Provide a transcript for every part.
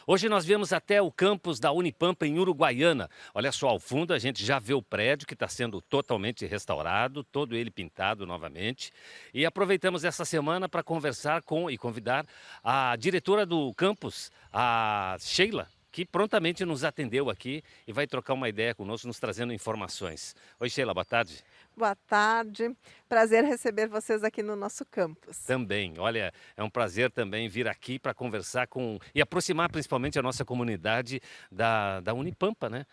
Hoje nós viemos até o campus da Unipampa em Uruguaiana. Olha só, ao fundo a gente já vê o prédio que está sendo totalmente restaurado, todo ele pintado novamente. E aproveitamos essa semana para conversar com e convidar a diretora do campus, a Sheila, que prontamente nos atendeu aqui e vai trocar uma ideia conosco, nos trazendo informações. Oi, Sheila, boa tarde. Boa tarde, prazer receber vocês aqui no nosso campus. Também, olha, é um prazer também vir aqui para conversar com e aproximar principalmente a nossa comunidade da Unipampa, né.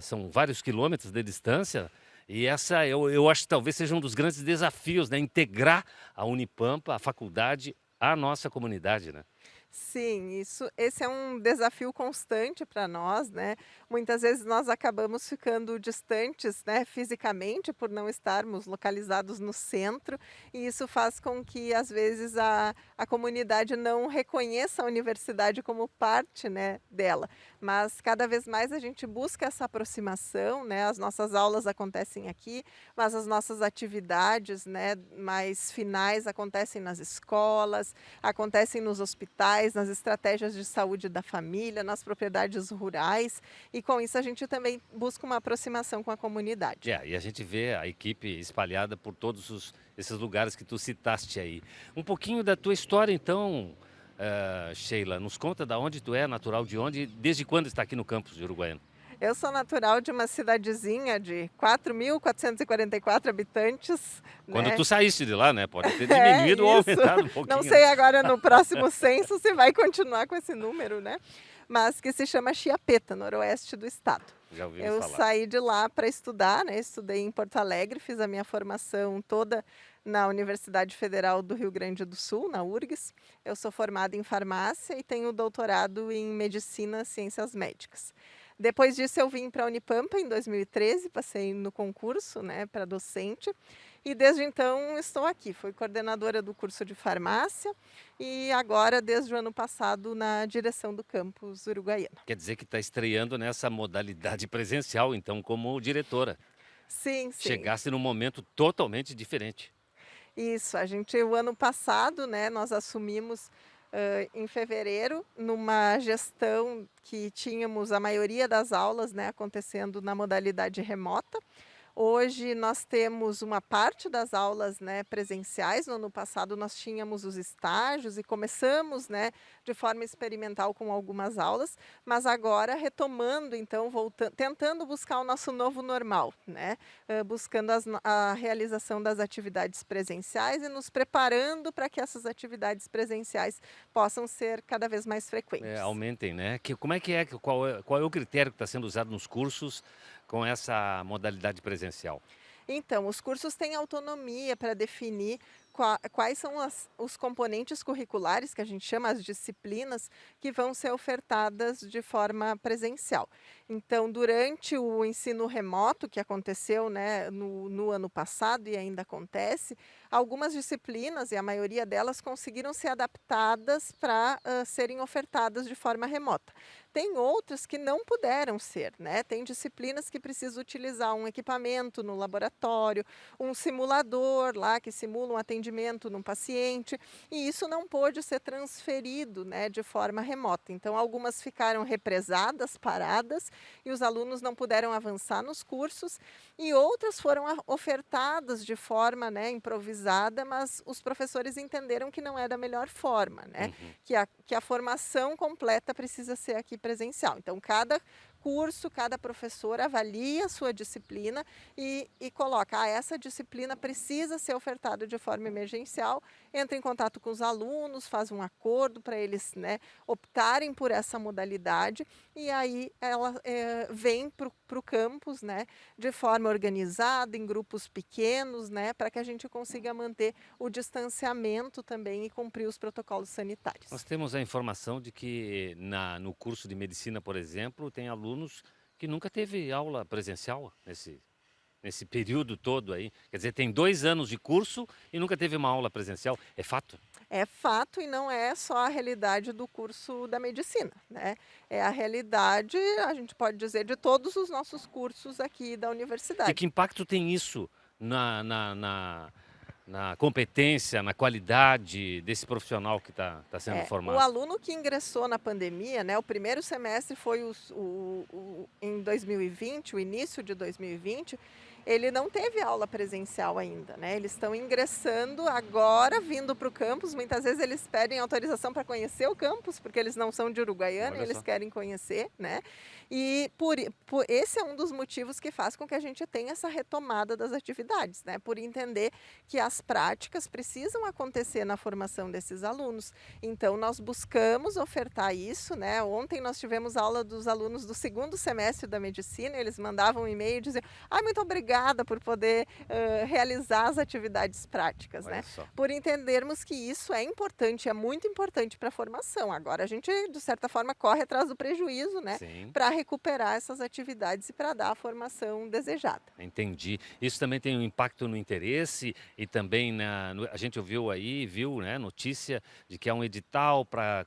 São vários quilômetros de distância e essa eu acho que talvez seja um dos grandes desafios, né, integrar a Unipampa, a faculdade, à nossa comunidade, né. Sim, esse é um desafio constante para nós, né. Muitas vezes nós acabamos ficando distantes, né, fisicamente, por não estarmos localizados no centro, e isso faz com que, às vezes, a comunidade não reconheça a universidade como parte, né, dela. Mas cada vez mais a gente busca essa aproximação, né, as nossas aulas acontecem aqui, mas as nossas atividades, né, mais finais acontecem nas escolas, acontecem nos hospitais, nas estratégias de saúde da família, nas propriedades rurais, e com isso a gente também busca uma aproximação com a comunidade. É, e a gente vê a equipe espalhada por todos esses lugares que tu citaste aí. Um pouquinho da tua história então, Sheila, nos conta da onde tu é, natural de onde, desde quando está aqui no campus de Uruguaiana? Eu sou natural de uma cidadezinha de 4.444 habitantes, Quando tu né. saíste de lá, né, pode ter É, diminuído ou isso. aumentado um Não pouquinho, né. sei agora no próximo censo se vai continuar com esse número, né, mas que se chama Chiapeta, noroeste do estado. Já ouvimos Eu falar. saí de lá para estudar, né, estudei em Porto Alegre, fiz a minha formação toda na Universidade Federal do Rio Grande do Sul, na URGS. Eu sou formada em farmácia e tenho doutorado em medicina, ciências médicas. Depois disso eu vim para a Unipampa em 2013, passei no concurso, né, para docente, e desde então estou aqui. Fui coordenadora do curso de farmácia e agora, desde o ano passado, na direção do campus Uruguaiana. Quer dizer que está estreando nessa modalidade presencial, então, como diretora. Sim, sim. Chegasse num momento totalmente diferente. Isso, a gente o ano passado, né, nós assumimos, em fevereiro, numa gestão que tínhamos a maioria das aulas, né, acontecendo na modalidade remota. Hoje nós temos uma parte das aulas, né, presenciais. No ano passado nós tínhamos os estágios e começamos, né, de forma experimental com algumas aulas, mas agora retomando, então voltan tentando buscar o nosso novo normal, né, buscando a realização das atividades presenciais e nos preparando para que essas atividades presenciais possam ser cada vez mais frequentes. Aumentem, né. Como é que é, qual é o critério que está sendo usado nos cursos com essa modalidade presencial? Então, os cursos têm autonomia para definir quais são os componentes curriculares, que a gente chama as disciplinas, que vão ser ofertadas de forma presencial. Então, durante o ensino remoto, que aconteceu, né, no ano passado e ainda acontece, algumas disciplinas, e a maioria delas, conseguiram ser adaptadas para serem ofertadas de forma remota. Tem outras que não puderam ser, né? Tem disciplinas que precisam utilizar um equipamento no laboratório, um simulador lá que simula um atendimento num paciente, e isso não pôde ser transferido, né, de forma remota. Então, algumas ficaram represadas, paradas, e os alunos não puderam avançar nos cursos, e outras foram ofertadas de forma, né, improvisada, mas os professores entenderam que não é da melhor forma, né? Uhum. Que a formação completa precisa ser aqui presencial. Então, cada curso, cada professor avalia a sua disciplina e coloca: essa disciplina precisa ser ofertada de forma emergencial, entra em contato com os alunos, faz um acordo para eles, né, optarem por essa modalidade, e aí ela vem para o campus, né, de forma organizada, em grupos pequenos, né, para que a gente consiga manter o distanciamento também e cumprir os protocolos Nós sanitários. temos a informação de que no curso de medicina, por exemplo, tem alunos que nunca teve aula presencial nesse período todo aí. Quer dizer, tem 2 anos de curso e nunca teve uma aula presencial. É fato? É fato, e não é só a realidade do curso da medicina, né? É a realidade, a gente pode dizer, de todos os nossos cursos aqui da E universidade. que impacto tem isso na na competência, na qualidade desse profissional que está sendo O formado? aluno que ingressou na pandemia, né, o primeiro semestre foi em 2020, o início de 2020, ele não teve aula presencial ainda, né? Eles estão ingressando agora, vindo para o campus. Muitas vezes eles pedem autorização para conhecer o campus, porque eles não são de Uruguaiana e Olha eles só. querem conhecer, né? E esse é um dos motivos que faz com que a gente tenha essa retomada das atividades, né? Por entender que as práticas precisam acontecer na formação desses alunos. Então, nós buscamos ofertar isso, né? Ontem nós tivemos aula dos alunos do segundo semestre da medicina, eles mandavam um e-mail e diziam: "Ai, muito obrigada por poder realizar as atividades práticas", Olha né? só. Por entendermos que isso é importante, é muito importante para a formação. Agora, a gente, de certa forma, corre atrás do prejuízo, né? Sim, Para recuperar essas atividades e para dar a formação desejada. entendi. Isso também tem um impacto no interesse e também a gente ouviu aí, viu, né, notícia de que há um edital para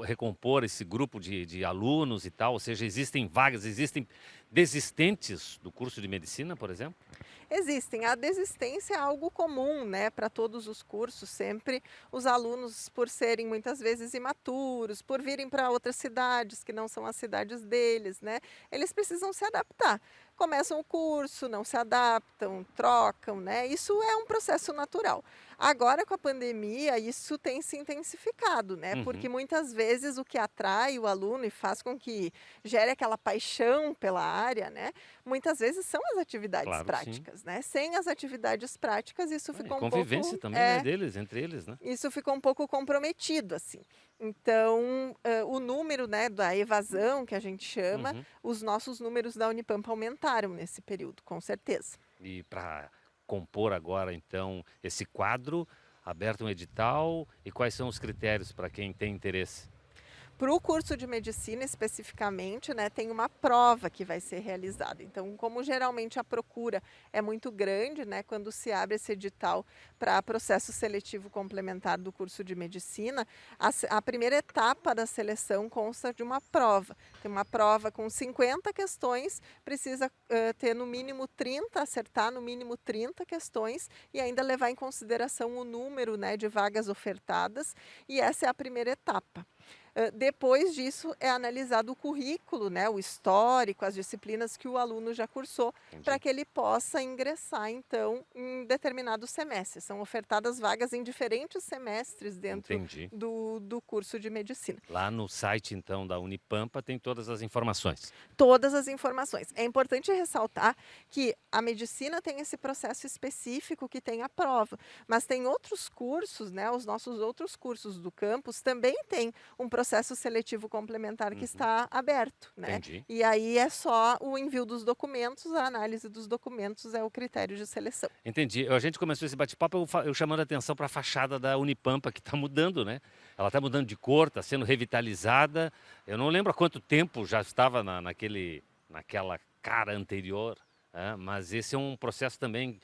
recompor esse grupo de alunos e tal, ou seja, existem vagas, existem desistentes do curso de medicina, por exemplo? Existem. A desistência é algo comum, né, para todos os cursos. Sempre os alunos, por serem muitas vezes imaturos, por virem para outras cidades que não são as cidades deles, né, eles precisam se adaptar. Começam o curso, não se adaptam, trocam, né? Isso é um processo natural. Agora, com a pandemia, isso tem se intensificado, né? Porque Uhum, muitas vezes o que atrai o aluno e faz com que gere aquela paixão pela área, né? Muitas vezes são as atividades claro que sim. práticas, né. Sem as atividades práticas, isso E ficou um convivência pouco também, né, deles, entre eles, né? isso ficou um pouco comprometido, assim. Então, o número, né, da evasão, que a gente chama, Uhum. os nossos números da Unipampa aumentaram nesse período, com certeza. E para compor agora, então, esse quadro, aberto um edital, e quais são os critérios para quem tem interesse? Para o curso de medicina especificamente, né, tem uma prova que vai ser realizada. Então, como geralmente a procura é muito grande, né, quando se abre esse edital para processo seletivo complementar do curso de medicina, a primeira etapa da seleção consta de uma prova. Tem uma prova com 50 questões, precisa ter no mínimo 30, acertar no mínimo 30 questões e ainda levar em consideração o número, né, de vagas ofertadas, e essa é a primeira etapa. Depois disso é analisado o currículo, né, o histórico, as disciplinas que o aluno já cursou, para Entendi. que ele possa ingressar então em determinados semestres. São ofertadas vagas em diferentes semestres dentro Entendi. do curso de medicina. Lá no site, então, da Unipampa tem todas as informações. Todas as informações. É importante ressaltar que a medicina tem esse processo específico que tem a prova, mas tem outros cursos, né, os nossos outros cursos do campus também têm um processo seletivo complementar que Uhum, está aberto, né. entendi. E aí é só o envio dos documentos, a análise dos documentos é o critério de seleção. Entendi. A gente começou esse bate-papo eu chamando a atenção para a fachada da Unipampa, que está mudando, né. Ela está mudando de cor, está sendo revitalizada. Eu não lembro há quanto tempo já estava naquela cara anterior, mas esse é um processo também,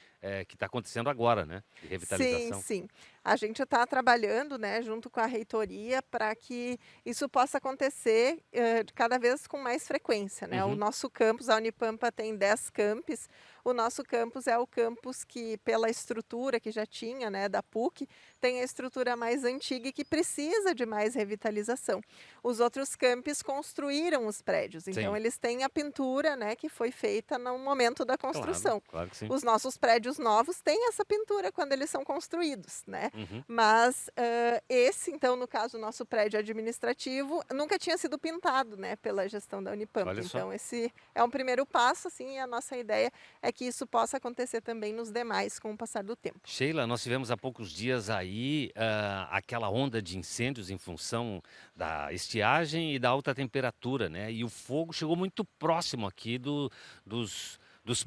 que está acontecendo agora, né, de Sim, revitalização. sim. A gente está trabalhando, né, junto com a reitoria para que isso possa acontecer, de cada vez com mais frequência, né. O Uhum, nosso campus, a Unipampa tem 10 campus, o nosso campus é o campus que, pela estrutura que já tinha, né, da PUC, tem a estrutura mais antiga e que precisa de mais revitalização. Os outros campos construíram os prédios, então sim. eles têm a pintura, né, que foi feita no momento da Claro, construção. claro que sim. Os nossos prédios novos têm essa pintura quando eles são construídos, né. Uhum. Mas, esse então, no caso, o nosso prédio administrativo, nunca tinha sido pintado, né, pela gestão da Unipampa. Olha só. Então esse é um primeiro passo, assim, e a nossa ideia é que isso possa acontecer também nos demais com o passar do tempo. Sheila, nós tivemos há poucos dias aí, aquela onda de incêndios em função da estiagem e da alta temperatura, né, e o fogo chegou muito próximo aqui dos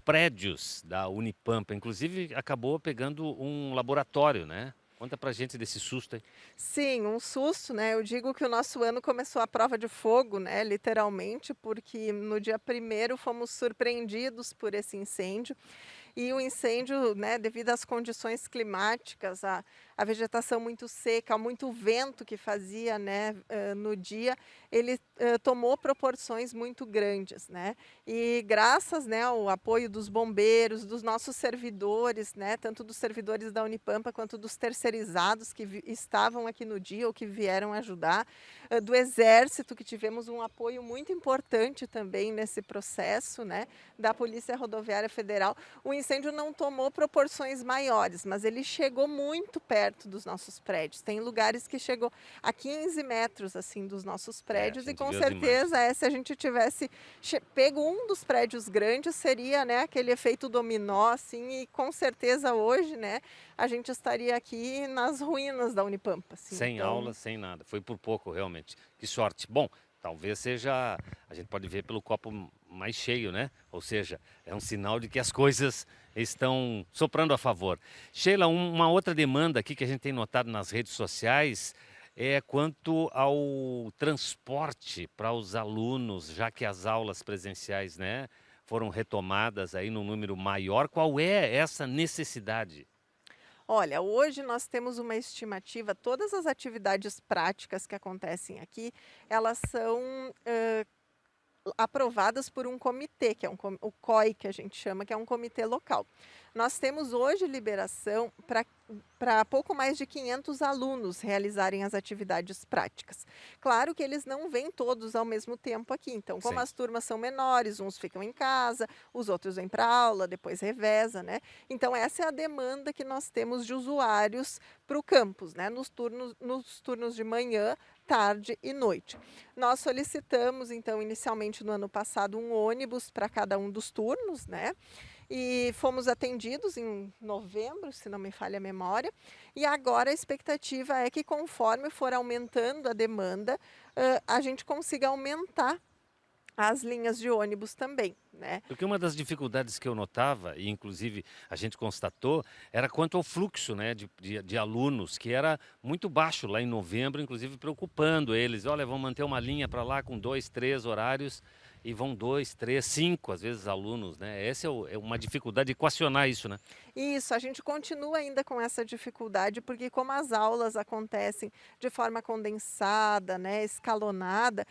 prédios da Unipampa, inclusive acabou pegando um laboratório, né. Conta pra gente desse susto aí. Sim, um susto, né, eu digo que o nosso ano começou à prova de fogo, né, literalmente, porque no dia primeiro fomos surpreendidos por esse incêndio. E o incêndio, né, devido às condições climáticas, a a vegetação muito seca, muito vento que fazia, né, no dia, ele tomou proporções muito grandes, né. E graças, né, ao apoio dos bombeiros, dos nossos servidores, né, tanto dos servidores da Unipampa quanto dos terceirizados que estavam aqui no dia ou que vieram ajudar, do Exército, que tivemos um apoio muito importante também nesse processo, né, da Polícia Rodoviária Federal. O incêndio não tomou proporções maiores, mas ele chegou muito perto dos nossos prédios. Tem lugares que chegou a 15 metros assim dos nossos É, a prédios e gente com viu as certeza imagens. se a gente tivesse pego um dos prédios grandes seria, né, aquele efeito dominó assim e com certeza hoje, né, a gente estaria aqui nas ruínas da Unipampa, assim, Sem então aula, sem nada. Foi por pouco, realmente. Que sorte. Bom, talvez seja. A gente pode ver pelo copo mais cheio, né? Ou seja, é um sinal de que as coisas estão soprando a favor. Sheila, uma outra demanda aqui que a gente tem notado nas redes sociais é quanto ao transporte para os alunos, já que as aulas presenciais, né, foram retomadas aí num número maior. Qual é essa necessidade? olha, hoje nós temos uma estimativa, todas as atividades práticas que acontecem aqui, elas são aprovadas por um comitê, que é o COI, que a gente chama, que é um comitê local. Nós temos hoje liberação para pouco mais de 500 alunos realizarem as atividades práticas. Claro que eles não vêm todos ao mesmo tempo aqui, então, como Sim. as turmas são menores, uns ficam em casa, os outros vêm para aula, depois reveza, né? Então, essa é a demanda que nós temos de usuários para o campus, né? Nos turnos de manhã, tarde e noite. Nós solicitamos, então, inicialmente no ano passado, um ônibus para cada um dos turnos, né? E fomos atendidos em novembro, se não me falha a memória. E agora a expectativa é que, conforme for aumentando a demanda, a gente consiga aumentar as linhas de ônibus também, né? Porque uma das dificuldades que eu notava, e inclusive a gente constatou, era quanto ao fluxo, né, de alunos, que era muito baixo lá em novembro, inclusive preocupando eles. Olha, vão manter uma linha para lá com 2, 3 horários e vão 2, 3, 5 às vezes alunos, né? Essa é uma dificuldade de equacionar isso, né? Isso, a gente continua ainda com essa dificuldade, porque como as aulas acontecem de forma condensada, né, escalonada,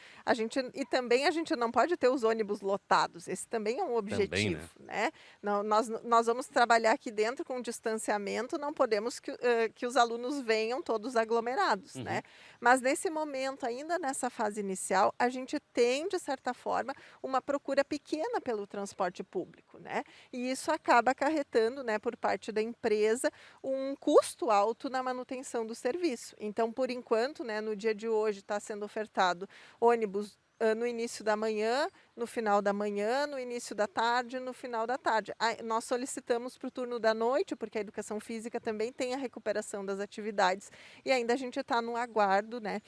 e também a gente não pode ter os ônibus lotados, esse também é um Também, objetivo, né? né? Não, nós vamos trabalhar aqui dentro com distanciamento, não podemos que os alunos venham todos aglomerados, né? Uhum. Mas nesse momento, ainda nessa fase inicial, a gente tem, de certa forma, uma procura pequena pelo transporte público, né? E isso acaba acarretando, né, por parte da empresa, um custo alto na manutenção do serviço. Então, por enquanto, né, no dia de hoje está sendo ofertado ônibus no início da manhã, no final da manhã, no início da tarde, no final da tarde. Nós solicitamos para o turno da noite, porque a educação física também tem a recuperação das atividades, e ainda a gente está no aguardo, né,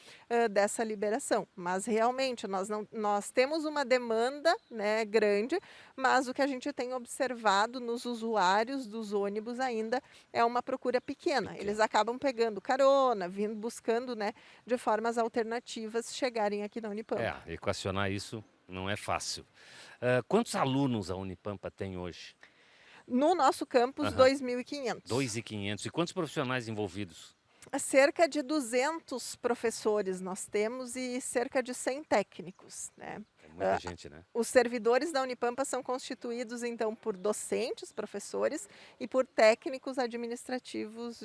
dessa liberação. Mas realmente nós temos uma demanda, né, grande, mas o que a gente tem observado nos usuários dos ônibus ainda é uma procura pequena. Eles Pequeno. acabam pegando carona, vindo buscando, né, de formas alternativas chegarem aqui na É, Unipampa. equacionar isso não é fácil. Quantos alunos a Unipampa tem hoje? No nosso campus, Aham. 2.500. 2.500. E quantos profissionais envolvidos? Cerca de 200 professores nós temos e cerca de 100 técnicos, né. É muita gente, né? Os servidores da Unipampa são constituídos, então, por docentes, professores e por técnicos administrativos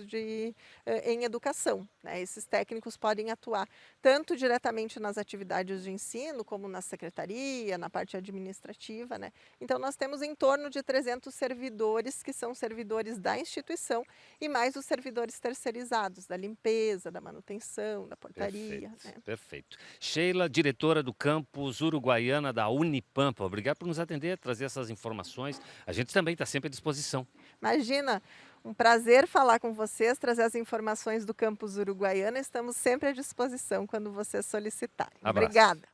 em educação, né. Esses técnicos podem atuar tanto diretamente nas atividades de ensino, como na secretaria, na parte administrativa, né. Então nós temos em torno de 300 servidores, que são servidores da instituição, e mais os servidores terceirizados, da limpeza, da manutenção, da portaria, Perfeito, né. perfeito. Sheila, diretora do campus Uruguaiana da Unipampa, obrigado por nos atender, trazer essas informações. A gente também está sempre à disposição. Imagina, um prazer falar com vocês, trazer as informações do campus Uruguaiana. Estamos sempre à disposição quando vocês solicitarem. Abraço. Obrigada.